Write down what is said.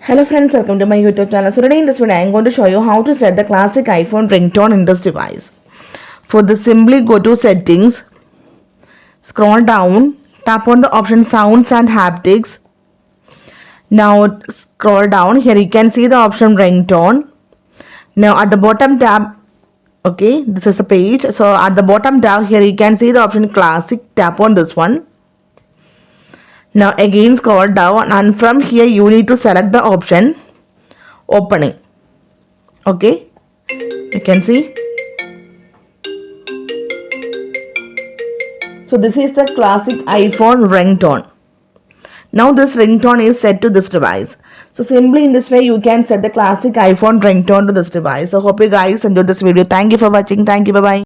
Hello friends, welcome to my YouTube channel. So today in this video I am going to show you how to set the classic iPhone ringtone in this device. For this, simply go to settings, scroll down, tap on the option sounds and haptics. Now scroll down, here you can see the option ringtone. Now at the bottom tab, okay, this is the page. So at the bottom tab here you can see the option classic, tap on this one. Now again scroll down and from here you need to select the option opening. Okay, you can see. So this is the classic iPhone ringtone. Now this ringtone is set to this device. So simply in this way you can set the classic iPhone ringtone to this device. So hope you guys enjoyed this video. Thank you for watching. Thank you. Bye bye.